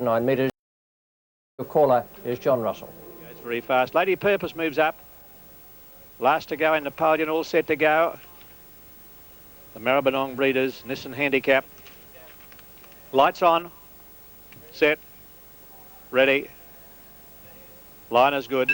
9 metres. Your caller is John Russell. It's very fast. Lady Purpose moves up. Last to go in Napoleon, all set to go. The Maribyrnong Breeders, Nissan Handicap. Lights on. Set. Ready. Line is good.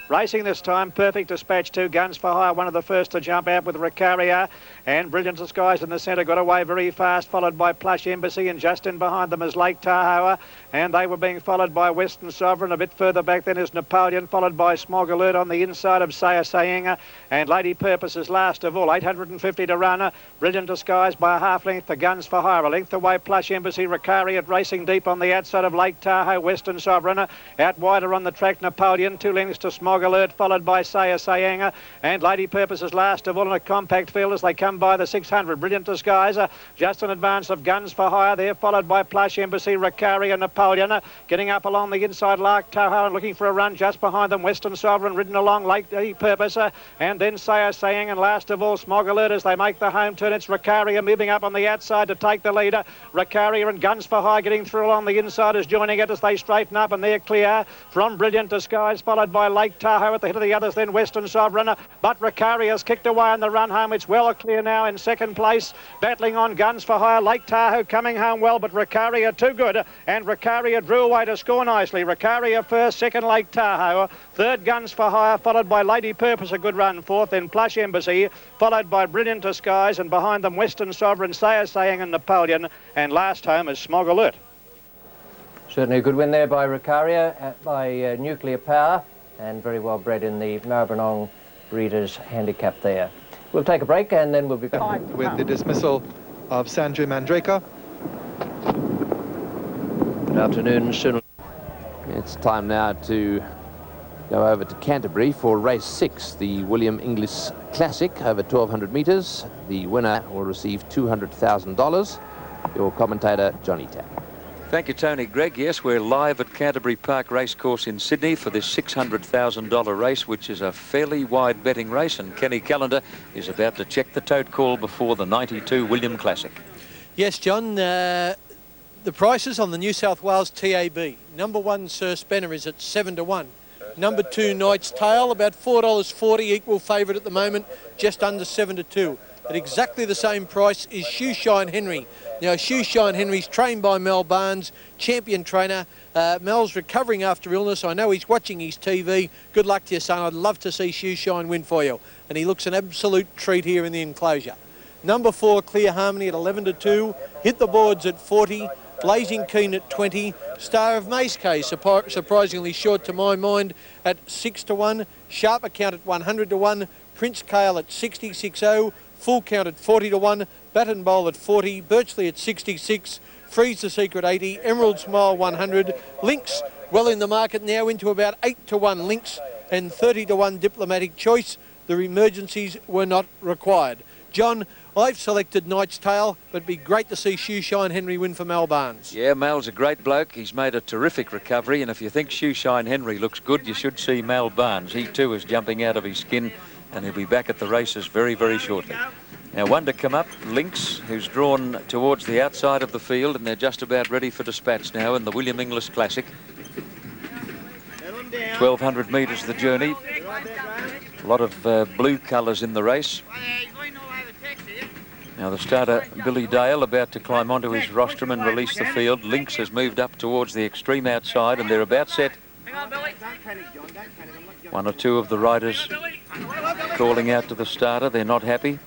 Racing this time, Perfect Dispatch, 2 Guns for Hire, one of the first to jump out with Ricaria, and Brilliant Disguise in the centre got away very fast, followed by Plush Embassy, and just in behind them is Lake Tahoe, and they were being followed by Western Sovereign. A bit further back then is Napoleon, followed by Smog Alert on the inside of Saya Sayenga, and Lady Purpose is last of all, 850 to run. Brilliant Disguise by a half length to Guns for Hire, a length away Plush Embassy, Ricaria racing deep on the outside of Lake Tahoe, Western Sovereign, out wider on the track Napoleon, 2 lengths to Smog Alert, followed by Saya Sayenga, and Lady Purpose is last of all in a compact field as they come by the 600. Brilliant Disguise just in advance of Guns for Hire there, followed by Plush Embassy, Ricaria, Napoleon, getting up along the inside Lake Tahoe and looking for a run just behind them. Western Sovereign ridden along Lady Purpose, and then Saya Sayenga, and last of all Smog Alert as they make the home turn. It's Ricaria moving up on the outside to take the leader. Ricaria and Guns for Hire getting through along the inside is joining it as they straighten up, and they're clear from Brilliant Disguise, followed by Lake Tahoe at the head of the others, then Western Sovereign, but Ricaria's kicked away on the run home. It's well clear now in second place, battling on Guns for Hire. Lake Tahoe coming home well, but Ricaria too good, and Ricaria drew away to score nicely. Ricaria first, second Lake Tahoe, third Guns for Hire, followed by Lady Purpose, a good run, fourth, then Plush Embassy, followed by Brilliant Disguise, and behind them Western Sovereign, Saya Sayenga and Napoleon, and last home is Smog Alert. Certainly a good win there by Ricaria, by Nuclear Power, and very well bred in the Maribyrnong Breeders Handicap there. We'll take a break and then we'll be back. With the dismissal of Sanjay Mandraka. Good afternoon, soon. It's time now to go over to Canterbury for race 6, the William Inglis Classic over 1,200 metres. The winner will receive $200,000. Your commentator, Johnny Tapp. Thank you, Tony. Greg, yes, we're live at Canterbury Park Racecourse in Sydney for this $600,000 race, which is a fairly wide betting race, and Kenny Callender is about to check the tote call before the 92 William Classic. Yes, John, the prices on the New South Wales TAB. Number 1, Sir Spanner, is at 7 to 1. Number 2, Knight's Tale, about $4.40, equal favourite at the moment, just under 7 to 2. At exactly the same price is Shoeshine Henry. Now, Shoeshine Henry's trained by Mel Barnes, champion trainer. Mel's recovering after illness. I know he's watching his TV. Good luck to you, son. I'd love to see Shoeshine win for you. And he looks an absolute treat here in the enclosure. Number 4, Clear Harmony at 11 to 2. Hit the boards at 40. Blazing Keen at 20. Star of Mace Case, surprisingly short to my mind, at 6 to 1. Sharp Account at 100 to 1. Prince Kale at 66.0. Full Count at 40 to 1, Baton Bowl at 40, Birchley at 66, Freeze the Secret 80, Emerald Smile 100, Lynx well in the market now into about 8 to 1 Lynx, and 30 to 1 Diplomatic Choice. The emergencies were not required. John, I've selected Knight's Tale, but it'd be great to see Shoeshine Henry win for Mel Barnes. Yeah, Mel's a great bloke. He's made a terrific recovery, and if you think Shoeshine Henry looks good, you should see Mel Barnes. He too is jumping out of his skin, and he'll be back at the races very, very shortly. Now, one to come up, Lynx, who's drawn towards the outside of the field, and they're just about ready for dispatch now in the William Inglis Classic. 1,200 metres the journey. A lot of blue colours in the race. Now, the starter, Billy Dale, about to climb onto his rostrum and release the field. Lynx has moved up towards the extreme outside, and they're about set. One or two of the riders calling out to the starter. They're not happy.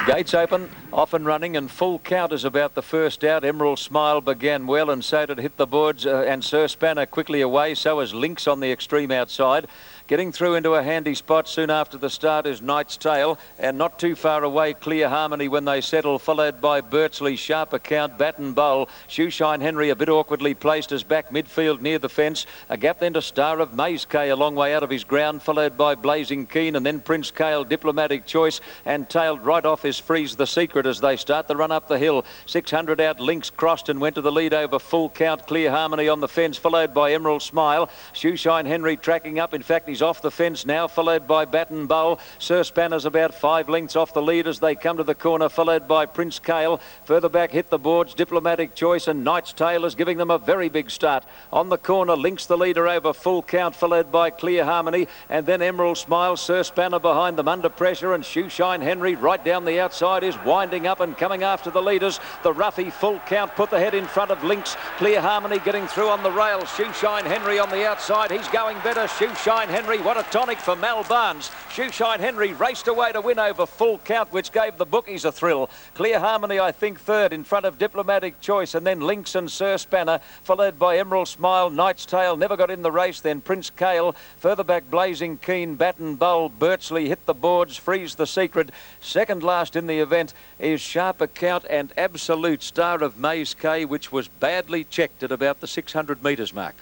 Gates open, off and running, and Full Count is about the first out. Emerald Smile began well, and so did Hit the Boards, and Sir Spanner quickly away. So is Lynx on the extreme outside. Getting through into a handy spot soon after the start is Knight's Tale, and not too far away Clear Harmony when they settle, followed by Birchley, Sharp Account, Baton Bowl. Shoeshine Henry a bit awkwardly placed as back midfield near the fence. A gap then to Star of Maze K a long way out of his ground, followed by Blazing Keen, and then Prince Kale, Diplomatic Choice, and tailed right off is Freeze the Secret. Secret as they start the run up the hill. 600 out, Links crossed and went to the lead over Full Count. Clear Harmony on the fence, followed by Emerald Smile. Shoeshine Henry tracking up. In fact, he's off the fence now, followed by Batten Bowl. Sir Spanner's about 5 lengths off the lead as they come to the corner, followed by Prince Kale. Further back, Hit the Boards, Diplomatic Choice, and Knight's Tale is giving them a very big start. On the corner, Links the leader over Full Count, followed by Clear Harmony, and then Emerald Smile. Sir Spanner behind them under pressure, and Shoeshine Henry right down the outside is winding up and coming after the leaders. The roughie Full Count put the head in front of Links. Clear Harmony getting through on the rails. Shoeshine Henry on the outside. He's going better. Shoeshine Henry, what a tonic for Mal Barnes. Shoeshine Henry raced away to win over Full Count, which gave the bookies a thrill. Clear Harmony, I think, third in front of Diplomatic Choice, and then Links and Sir Spanner, followed by Emerald Smile. Knight's Tale never got in the race, then Prince Kale. Further back, Blazing Keen, Batten Bowl, Birchley, Hit the Boards, Freeze the Secret. Second last in the event is Sharp Account and Absolute Star of Maze K, which was badly checked at about the 600 metres mark.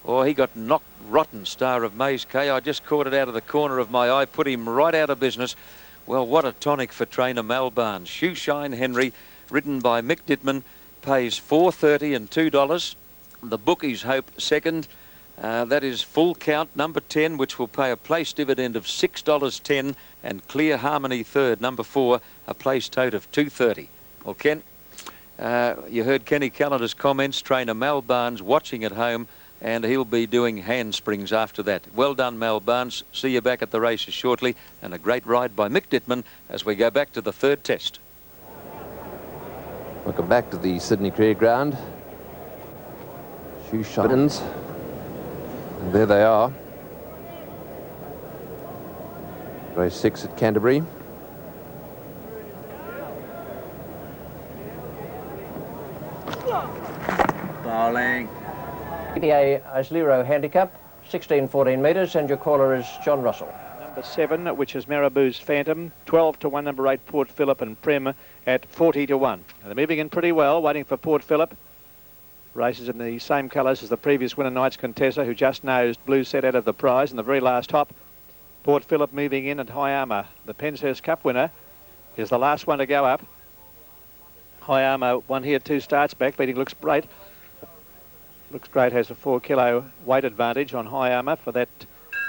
Oh, he got knocked rotten, Star of Maze K. I just caught it out of the corner of my eye, put him right out of business. Well, what a tonic for trainer Mal Barnes. Shoeshine Henry, ridden by Mick Dittman, pays $4.30 and $2. The bookies hope second. That is Full Count, number 10, which will pay a place dividend of $6.10, and Clear Harmony third, number 4, a place tote of $2.30. Well, Ken, you heard Kenny Callender's comments. Trainer Mal Barnes watching at home, and he'll be doing handsprings after that. Well done, Mal Barnes. See you back at the races shortly, and a great ride by Mick Dittman as we go back to the third test. Welcome back to the Sydney Career Ground. Shoeshines. And there they are. Race 6 at Canterbury. Bowling. PDA Islero handicap, 16-14 metres, and your caller is John Russell. Number 7, which is Marabou's Phantom, 12-1, number 8, Port Phillip, and Prem at 40-1. They're moving in pretty well, waiting for Port Phillip. Races in the same colours as the previous winner, Knights Contessa, who just nosed blue set out of the prize in the very last hop. Port Phillip moving in at high armour. The Penshurst Cup winner is the last one to go up. High armour won here 2 starts back, beating Looks Great. Looks Great has a 4 kilo weight advantage on High Armour for that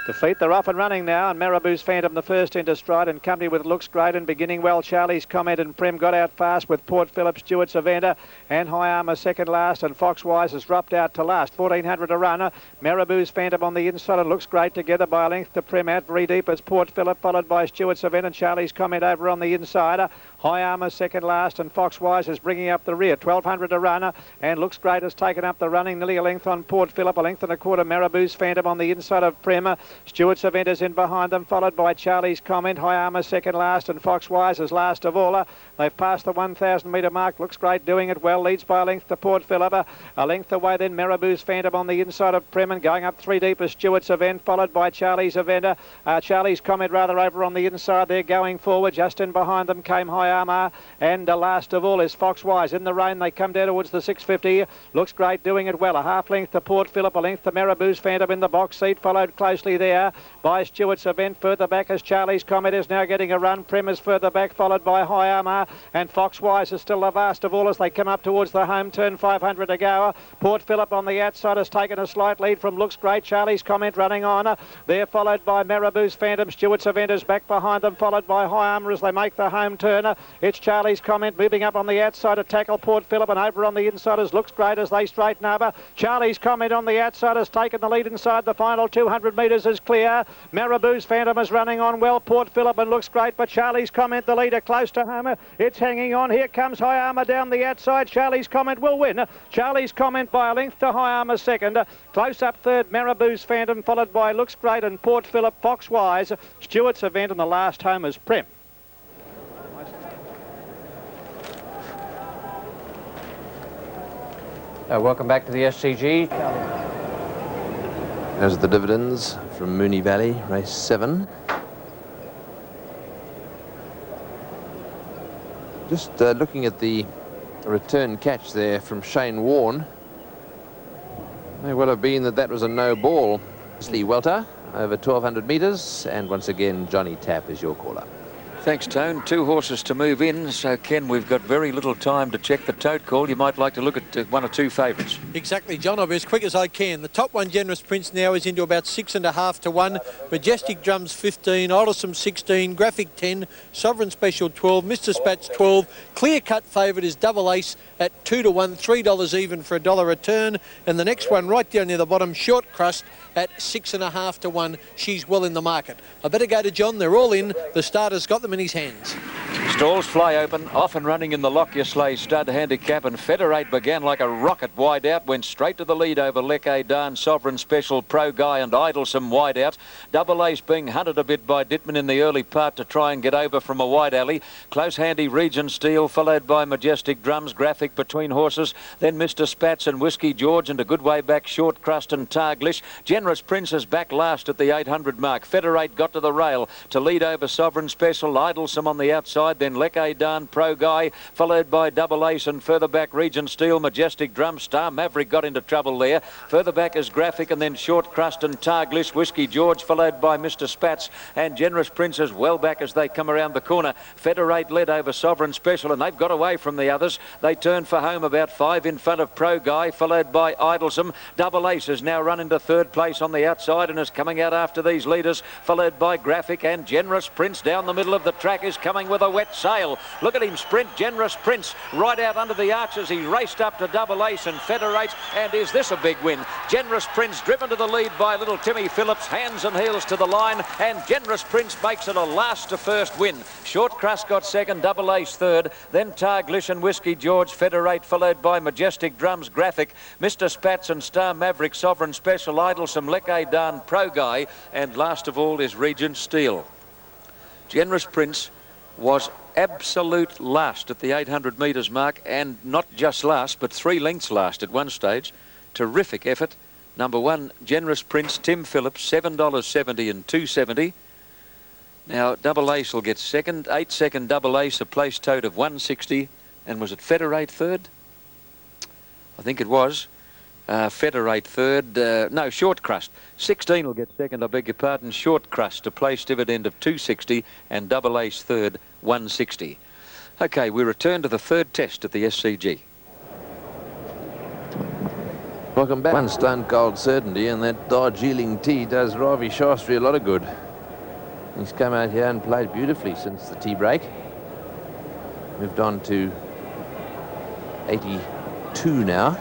defeat. They're off and running now, and Marabou's Phantom the first into stride in company with Looks Great and beginning well. Charlie's Comment and Prem got out fast with Port Phillip, Stuart Savenda and High Armour second last, and Foxwise has dropped out to last. 1400 a runner. Marabou's Phantom on the inside and Looks Great together by a length to Prem out very deep as Port Phillip, followed by Stuart Savenda and Charlie's Comment over on the inside. High Armour second last, and Foxwise is bringing up the rear. 1200 a runner, and Looks Great has taken up the running, nearly a length on Port Phillip, a length and a quarter. Marabou's Phantom on the inside of Prem. Stuart Saventa's in behind them, followed by Charlie's Comment. High Armour second last, and Foxwise is last of all. They've passed the 1,000 metre mark. Looks Great doing it well, leads by a length to Port Phillip. A length away then Marabou's Phantom on the inside of Prem, and going up 3 deep is Stuart's Event, followed by Charlie's Event. Charlie's Comment rather over on the inside there, going forward. Just in behind them came High Armour, and last of all is Foxwise. In the rain they come down towards the 650. Looks Great doing it well. A half length to Port Phillip, a length to Marabou's Phantom in the box seat, followed closely there by Stuart's Event. Further back as Charlie's Comment is now getting a run. Prem is further back, followed by High Armour, and Foxwise is still the vast of all as they come up towards the home turn. 500 to go. Port Phillip on the outside has taken a slight lead from Looks Great. Charlie's Comment running on. They're followed by Marabou's Phantom. Stuart's Event is back behind them, followed by High Armour as they make the home turn. It's Charlie's Comment moving up on the outside to tackle Port Phillip, and over on the inside is Looks Great as they straighten over. Charlie's Comment on the outside has taken the lead inside. The final 200 metres is clear. Marabou's Phantom is running on well. Port Phillip and Looks Great, but Charlie's Comment the leader close to home. It's hanging on. Here comes High Armour down the outside. Charlie's Comment will win. Charlie's Comment by a length to High Armour second. Close up third Marabou's Phantom, followed by Looks Great and Port Phillip. Foxwise, Stuart's Event, and the last home is Prem. Welcome back to the SCG. Those are the dividends from Moonee Valley, race 7. Just looking at the return catch there from Shane Warne. May well have been that was a no ball. Lee Welter over 1,200 metres, and once again Johnny Tapp is your caller. Thanks, Tone. 2 horses to move in. So, Ken, we've got very little time to check the tote call. You might like to look at 1 or 2 favourites. Exactly, John. I'll be as quick as I can. The top one, Generous Prince, now is into about 6.5 to 1. Majestic Drums 15, Idlesome 16, Graphic 10, Sovereign Special 12, Mr. Spats 12. Clear cut favourite is Double Ace at 2 to 1, $3 even for $1 a turn. And the next one right down near the bottom, Short Crust at 6.5 to 1. She's well in the market. I better go to John. They're all in. The starter's got them in his hands. Stalls fly open, off and running in the Lockyer Sleigh stud handicap, and Federate began like a rocket wide out, went straight to the lead over Leke Dan, Sovereign Special, Pro Guy and Idlesome wide out. Double Ace being hunted a bit by Dittman in the early part to try and get over from a wide alley. Close handy Regent Steel, followed by Majestic Drums, Graphic between horses, then Mr. Spats and Whiskey George, and a good way back Short Crust and Targlish. Generous Prince is back last at the 800 mark. Federate got to the rail to lead over Sovereign Special, Idlesome on the outside, then Leke Dan, Pro Guy, followed by Double Ace, and further back Regent Steel, Majestic Drum, Star Maverick got into trouble there. Further back is Graphic, and then Short Crust and Targlish, Whiskey George, followed by Mr. Spats, and Generous Prince is well back as they come around the corner. Federate led over Sovereign Special, and they've got away from the others. They turn for home about 5 in front of Pro Guy, followed by Idlesome. Double Ace has now run into 3rd place on the outside and is coming out after these leaders, followed by Graphic, and Generous Prince down the middle of the track is coming with a wet sail. Look at him sprint. Generous Prince right out under the arches. He raced up to Double Ace and Federate, and is this a big win? Generous Prince driven to the lead by little Timmy Phillips, hands and heels to the line, and Generous Prince makes it a last to first win. Short Crust got 2nd, Double Ace 3rd, then Targlish and Whiskey George, Federate, followed by Majestic Drums, Graphic, Mr. Spats and Star Maverick, Sovereign Special, Idlesome, Leke Dan, Pro Guy, and last of all is Regent Steel. Generous Prince was absolute last at the 800 metres mark, and not just last, but 3 lengths last at one stage. Terrific effort. Number 1, Generous Prince, Tim Phillips, $7.70 and $2.70. Now, Double Ace will get 2nd. 8-second Double Ace, a place tote of $1.60. And was it Federate 3rd? I think it was. Federate 3rd. No, Short Crust. 16 will get 2nd, I beg your pardon. Short Crust, a place dividend of $2.60, and Double Ace 3rd, $1.60. OK, we return to the 3rd test at the SCG. Welcome back. 1 Stone Cold Certainty, and that Darjeeling tea does Ravi Shastri a lot of good. He's come out here and played beautifully since the tea break. Moved on to 82 now.